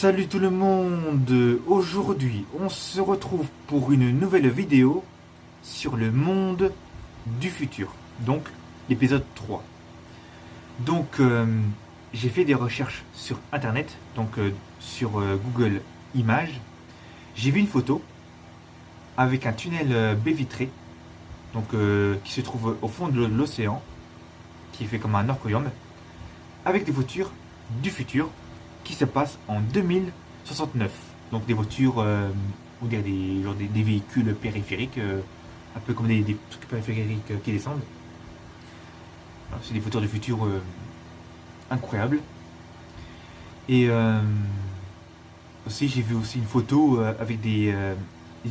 Salut tout le monde. Aujourd'hui on se retrouve pour une nouvelle vidéo sur le monde du futur, donc l'épisode 3. Donc j'ai fait des recherches sur internet, donc sur Google Images. J'ai vu une photo avec un tunnel baie vitré, donc qui se trouve au fond de l'océan, qui est fait comme un aquarium, avec des voitures du futur qui se passe en 2069. Donc des voitures, ou des véhicules périphériques, un peu comme des trucs périphériques qui descendent. Alors, c'est des voitures du futur incroyables. Et aussi j'ai vu aussi une photo avec des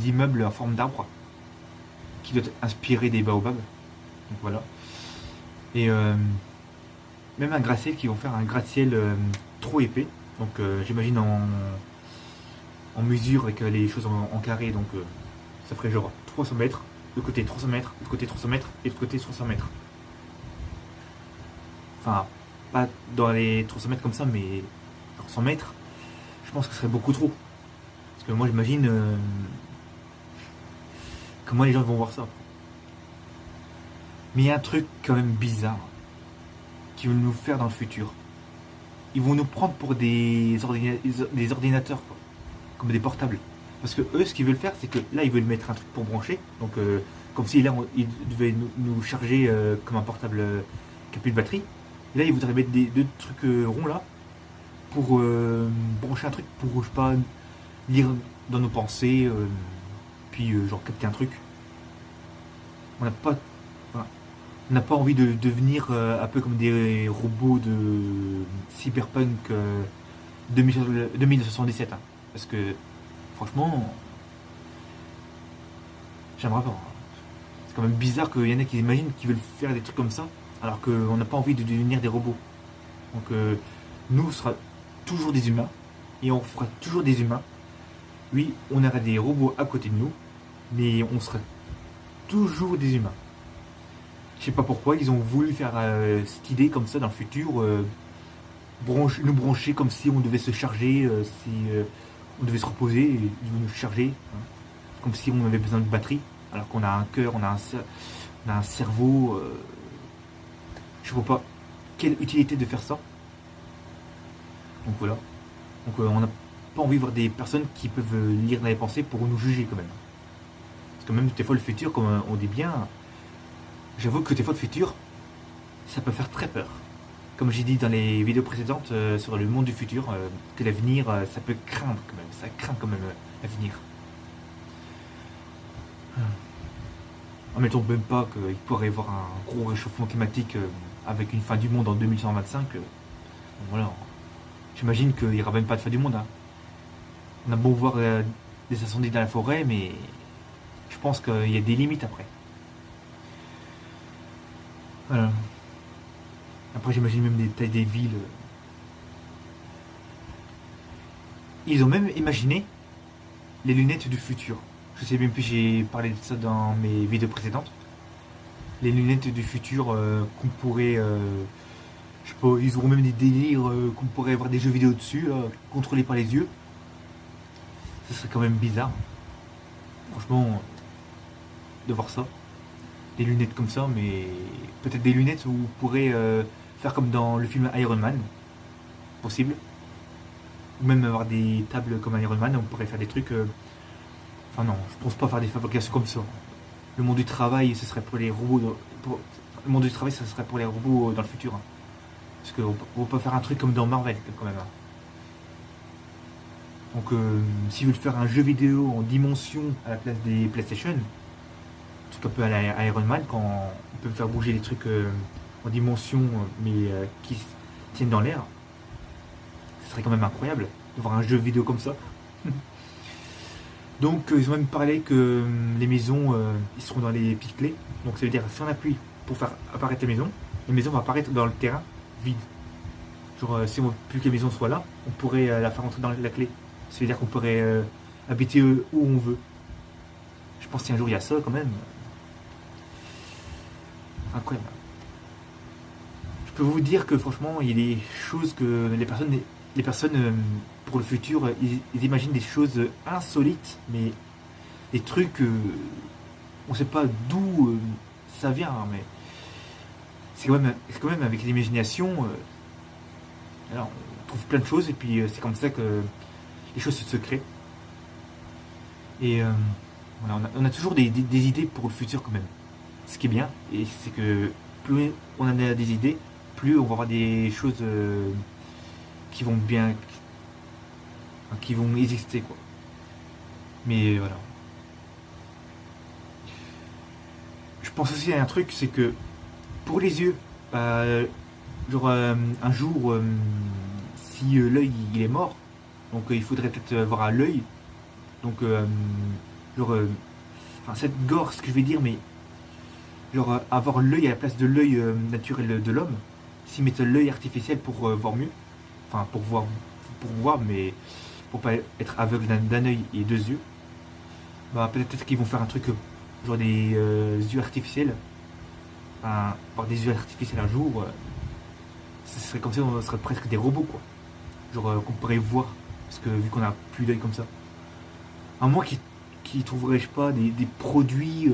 immeubles en forme d'arbre qui doivent inspirer des baobabs. Donc voilà. Et même un gratte-ciel qui vont faire un gratte-ciel trop épais. Donc j'imagine en mesure avec les choses en carré. Donc ça ferait genre 300 mètres, de côté 300 mètres, de côté 300 mètres et de côté 300 mètres. Enfin, pas dans les 300 mètres comme ça, mais 100 mètres, je pense que ce serait beaucoup trop. Parce que moi j'imagine comment les gens vont voir ça. Mais il y a un truc quand même bizarre qui vont nous faire dans le futur. Ils vont nous prendre pour des ordinateurs, quoi, comme des portables. Parce que eux, ce qu'ils veulent faire, c'est que là, ils veulent mettre un truc pour brancher. Donc, comme si là, ils devaient nous charger comme un portable qui n'a plus de batterie. Et là, ils voudraient mettre deux trucs ronds là pour brancher un truc pour, je sais pas, lire dans nos pensées, puis genre capter un truc. On n'a pas, enfin, on n'a pas envie de devenir un peu comme des robots de Cyberpunk 2077. Hein. Parce que, franchement, j'aimerais pas. Hein. C'est quand même bizarre qu'il y en a qui imaginent qu'ils veulent faire des trucs comme ça, alors qu'on n'a pas envie de devenir des robots. Donc, nous, on sera toujours des humains, et on fera toujours des humains. Oui, on aura des robots à côté de nous, mais on sera toujours des humains. Je sais pas pourquoi ils ont voulu faire cette idée comme ça dans le futur, nous brancher comme si on devait se charger, si on devait se reposer, et ils vont nous charger, hein, comme si on avait besoin de batterie, alors qu'on a un cœur, on a un cerveau. Je vois pas quelle utilité de faire ça. Donc voilà. Donc on n'a pas envie de voir des personnes qui peuvent lire dans les pensées pour nous juger quand même. Parce que même des fois le futur, comme on dit bien, j'avoue que des fois le futur, ça peut faire très peur. Comme j'ai dit dans les vidéos précédentes sur le monde du futur, que l'avenir, ça peut craindre quand même. Ça craint quand même l'avenir. Admettons même pas qu'il pourrait y avoir un gros réchauffement climatique avec une fin du monde en 2125. Voilà. J'imagine qu'il n'y aura même pas de fin du monde. Hein. On a beau voir des incendies dans la forêt, mais je pense qu'il y a des limites après. Voilà. Après, j'imagine même des tailles des villes. Ils ont même imaginé les lunettes du futur. Je sais même plus, j'ai parlé de ça dans mes vidéos précédentes. Les lunettes du futur qu'on pourrait. Je sais pas, ils auront même des délires qu'on pourrait avoir des jeux vidéo dessus, contrôlés par les yeux. Ce serait quand même bizarre. Franchement, de voir ça. Des lunettes comme ça, mais peut-être des lunettes où on pourrait faire comme dans le film Iron Man. Possible. Ou même avoir des tables comme Iron Man, on pourrait faire des trucs. Enfin non, je pense pas faire des fabrications comme ça. Le monde du travail, ce serait pour les robots. Le monde du travail, ce serait pour les robots dans le futur. Hein. Parce qu'on peut pas faire un truc comme dans Marvel quand même. Hein. Donc s'ils veulent faire un jeu vidéo en dimension à la place des PlayStation, un truc un peu à la Iron Man, quand on peut faire bouger les trucs en dimension mais qui tiennent dans l'air, ce serait quand même incroyable de voir un jeu vidéo comme ça. Donc ils ont même parlé que les maisons ils seront dans les pixelés. Donc ça veut dire si on appuie pour faire apparaître les maisons vont apparaître dans le terrain vide. Genre si on veut plus que les maisons soient là, on pourrait la faire entrer dans la clé. Ça veut dire qu'on pourrait habiter où on veut. Je pense qu'un jour il y a ça quand même. Incroyable. Je peux vous dire que franchement il y a des choses que les personnes pour le futur, ils imaginent des choses insolites, mais des trucs, on sait pas d'où ça vient, hein, mais c'est quand même avec l'imagination, alors, on trouve plein de choses, et puis c'est comme ça que les choses se créent. Et voilà, on a toujours des idées pour le futur quand même. Ce qui est bien, et c'est que plus on en a des idées, plus on va avoir des choses qui vont bien, qui vont exister quoi. Mais voilà. Je pense aussi à un truc, c'est que pour les yeux, genre un jour, si l'œil il est mort, donc il faudrait peut-être avoir à l'œil, donc genre, enfin cette gore, ce que je vais dire, mais genre avoir l'œil à la place de l'œil naturel de l'homme, s'ils mettent l'œil artificiel pour voir mieux, enfin pour voir, mais pour pas être aveugle d'un œil et deux yeux, bah peut-être qu'ils vont faire un truc genre des yeux artificiels, enfin, avoir des yeux artificiels un jour, ce serait comme si on serait presque des robots quoi, genre qu'on pourrait voir, parce que vu qu'on a plus d'œil comme ça, à moins qu'ils trouveraient je sais pas des produits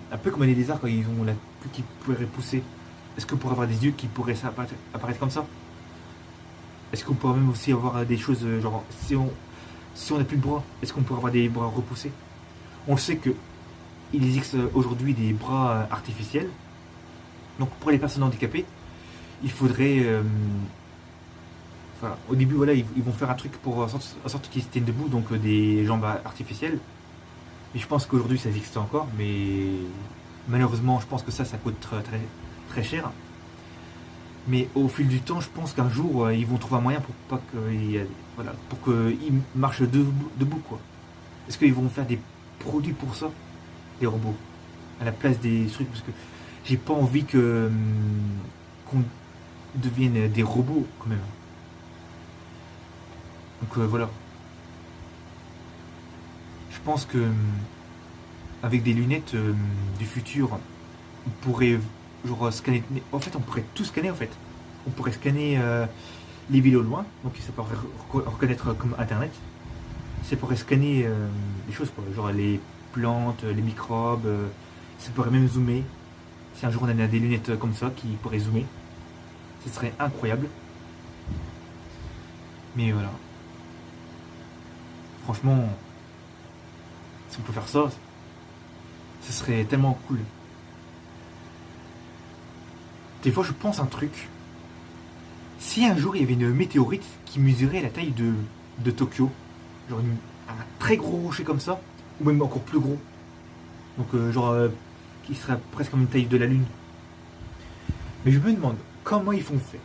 un peu comme les lézards quand ils ont la queue qui pourrait pousser. Est-ce qu'on pourrait avoir des yeux qui pourraient apparaître comme ça? Est-ce qu'on pourrait même aussi avoir des choses genre si on n'a plus de bras, est-ce qu'on pourrait avoir des bras repoussés? On le sait que il existe aujourd'hui des bras artificiels. Donc pour les personnes handicapées, il faudrait enfin, au début voilà ils vont faire un truc pour en sorte qu'ils se tiennent debout, donc des jambes artificielles. Et je pense qu'aujourd'hui ça existe encore, mais malheureusement je pense que ça coûte très, très, très cher. Mais au fil du temps, je pense qu'un jour ils vont trouver un moyen pour pas que voilà, pour qu'ils marchent debout quoi. Est-ce qu'ils vont faire des produits pour ça, les robots, à la place des trucs, parce que j'ai pas envie que qu'on devienne des robots quand même. Donc voilà. Je pense que avec des lunettes du futur, on pourrait genre scanner. En fait, on pourrait tout scanner en fait. On pourrait scanner les villes au loin, donc ça pourrait reconnaître comme Internet. Ça pourrait scanner les choses quoi, genre les plantes, les microbes. Ça pourrait même zoomer. Si un jour on a des lunettes comme ça qui pourraient zoomer, ce serait incroyable. Mais voilà. Franchement, si on peut faire ça, ce serait tellement cool. Des fois, je pense un truc. Si un jour il y avait une météorite qui mesurait la taille de Tokyo, genre un très gros rocher comme ça, ou même encore plus gros, donc genre qui serait presque comme une taille de la Lune. Mais je me demande comment ils font faire.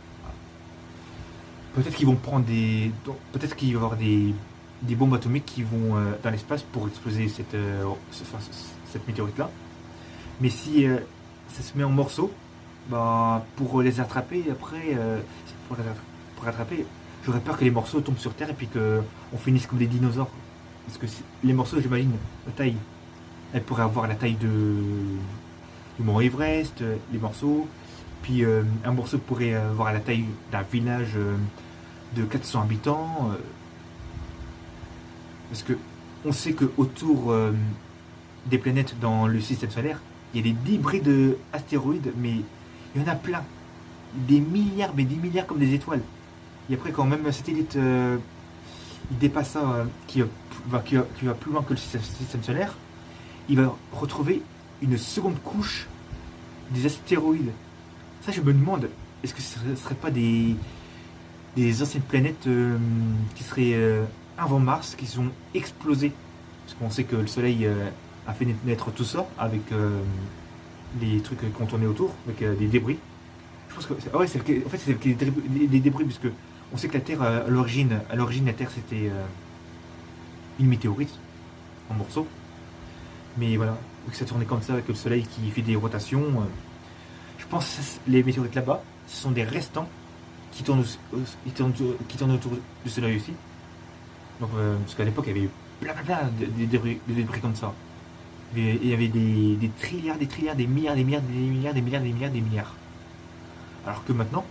Peut-être qu'ils vont prendre peut-être qu'il va y avoir des bombes atomiques qui vont dans l'espace pour exploser cette météorite-là. Mais si ça se met en morceaux, bah, pour les attraper, après, pour rattraper, j'aurais peur que les morceaux tombent sur Terre et puis qu'on finisse comme des dinosaures. Parce que les morceaux, j'imagine, la taille, elle pourrait avoir la taille du mont Everest, les morceaux. Puis un morceau pourrait avoir la taille d'un village de 400 habitants. Parce que on sait qu'autour des planètes dans le système solaire, il y a des débris d'astéroïdes, mais il y en a plein. Des milliards, mais des milliards comme des étoiles. Et après, quand même un satellite il dépasse ça, qui va plus loin que le système solaire, il va retrouver une seconde couche des astéroïdes. Ça, je me demande, est-ce que ce ne serait pas des anciennes planètes qui seraient avant Mars, qui sont explosées? Parce qu'on sait que le Soleil a fait naître tout ça avec les trucs qu'on tournait autour, avec des débris. Je pense que ouais, en fait, c'est des débris, puisque on sait que la Terre, à l'origine, la Terre c'était une météorite en morceaux. Mais voilà, vu que ça tournait comme ça avec le Soleil qui fait des rotations, je pense que les météorites là-bas, ce sont des restants qui tournent autour du Soleil aussi. Donc, parce qu'à l'époque, il y avait plein de débris comme ça. Il y avait des trilliards, des milliards, des milliards. Alors que maintenant,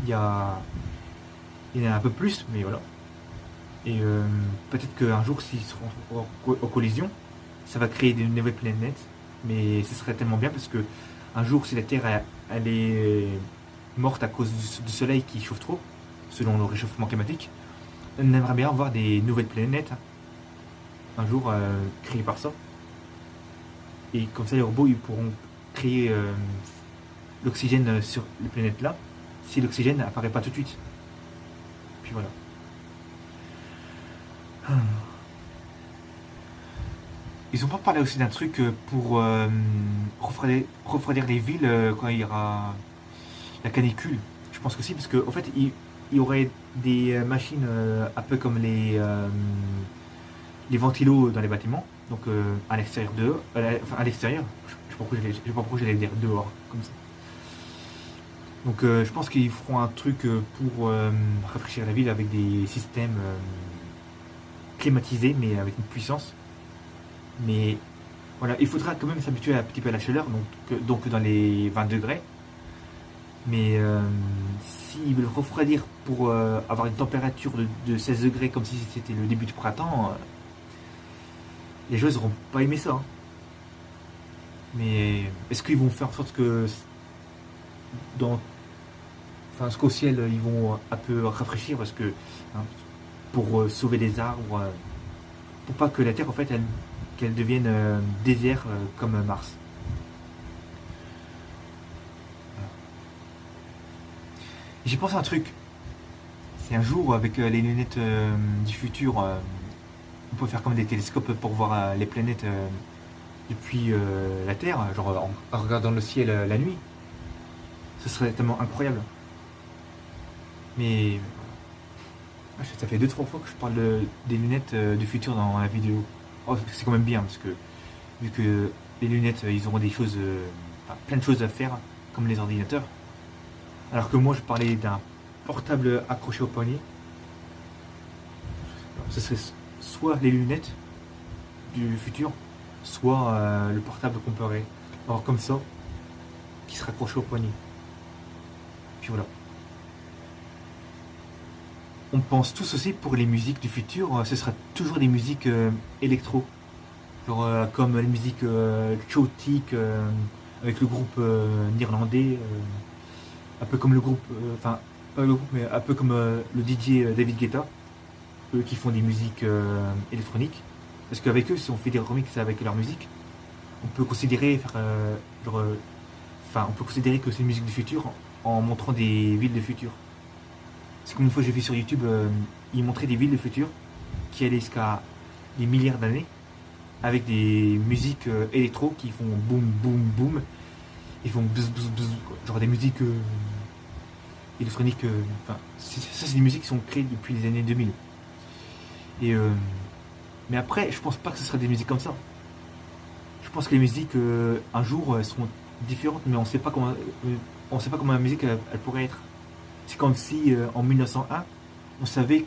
il y en a un peu plus, mais voilà. Et peut-être qu'un jour, s'ils seront en collision, ça va créer de nouvelles planètes. Mais ce serait tellement bien parce que un jour, si la Terre elle est morte à cause du Soleil qui chauffe trop, selon le réchauffement climatique, on aimerait bien voir des nouvelles planètes un jour créées par ça. Et comme ça, les robots ils pourront créer l'oxygène sur les planètes là, si l'oxygène n'apparaît pas tout de suite. Puis voilà. Ils ont pas parlé aussi d'un truc pour refroidir les villes quand il y aura la canicule. Je pense que si, parce qu'en fait, il y aurait des machines un peu comme les ventilos dans les bâtiments, donc à l'extérieur enfin à l'extérieur. Je sais pas pourquoi j'allais dire dehors comme ça. Donc je pense qu'ils feront un truc pour rafraîchir la ville avec des systèmes climatisés, mais avec une puissance. Mais voilà, il faudra quand même s'habituer un petit peu à la chaleur, donc dans les 20 degrés. Mais s'ils veulent refroidir pour avoir une température de 16 degrés comme si c'était le début du printemps, les joueurs n'auront pas aimé ça. Hein. Mais est-ce qu'ils vont faire en sorte que ce qu'au ciel ils vont un peu rafraîchir parce que hein, pour sauver les arbres, pour pas que la Terre en fait qu'elle devienne désert comme Mars. J'ai pensé à un truc. C'est un jour avec les lunettes du futur, on peut faire comme des télescopes pour voir les planètes depuis la Terre, genre en regardant le ciel la nuit. Ce serait tellement incroyable. Mais ça fait 2-3 fois que je parle des lunettes du futur dans la vidéo. Oh, c'est quand même bien parce que vu que les lunettes ils auront des choses, plein de choses à faire comme les ordinateurs. Alors que moi je parlais d'un portable accroché au poignet. Ce serait soit les lunettes du futur, soit le portable qu'on peut avoir comme ça, qui sera accroché au poignet. Puis voilà. On pense tous aussi pour les musiques du futur, ce sera toujours des musiques électro. Genre comme les musiques chaotiques avec le groupe néerlandais, un peu comme le groupe, enfin pas le groupe mais un peu comme le DJ David Guetta, eux qui font des musiques électroniques. Parce qu'avec eux, si on fait des remixes avec leur musique, on peut considérer on peut considérer que c'est une musique du futur en montrant des villes de futur. C'est comme une fois j'ai vu sur YouTube, ils montraient des villes de futur qui allaient jusqu'à des milliards d'années avec des musiques électro qui font boum boum boum, ils font bzz bzz bzz, genre des musiques électroniques. Ça c'est des musiques qui sont créées depuis les années 2000. Et mais après, je pense pas que ce sera des musiques comme ça. Je pense que les musiques un jour seront différentes, mais on sait pas comment la musique elle pourrait être. C'est comme si en 1901, on savait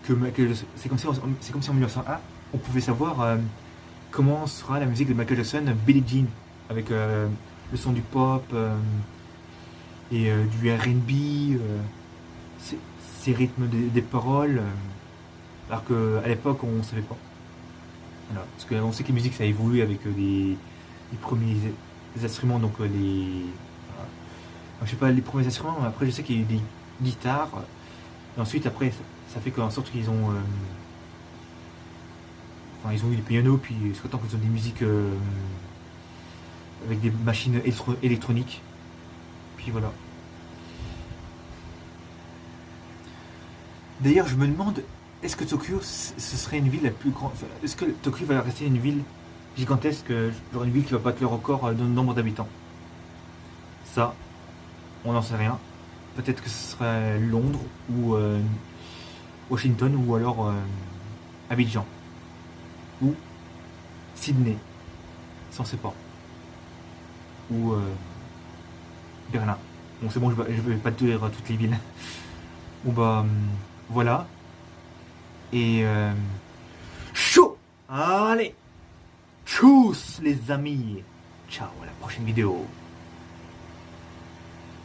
c'est comme si en 1901, on pouvait savoir comment sera la musique de Michael Jackson, Billie Jean, avec le son du pop et du R&B, ces rythmes des paroles, alors qu'à l'époque on ne savait pas. Voilà. Parce qu'on sait que la musique ça a évolué avec les premiers instruments, donc je sais pas les premiers instruments, mais après je sais qu'il y a eu des guitares, et ensuite après ça fait qu'en sorte qu'ils ont ils ont eu des pianos, puis jusqu'à temps qu'ils ont des musiques avec des machines électroniques, puis voilà. D'ailleurs je me demande, est-ce que Tokyo ce serait une ville la plus grande, est-ce que Tokyo va rester une ville gigantesque, genre une ville qui va battre le record de nombre d'habitants? Ça, on n'en sait rien. Peut-être que ce serait Londres ou Washington ou alors Abidjan ou Sydney, ça on sait pas, ou Berlin. Bon c'est bon, je vais pas te dire toutes les villes. Bon bah voilà. Et chaud. Allez, tchuss les amis. Ciao, à la prochaine vidéo.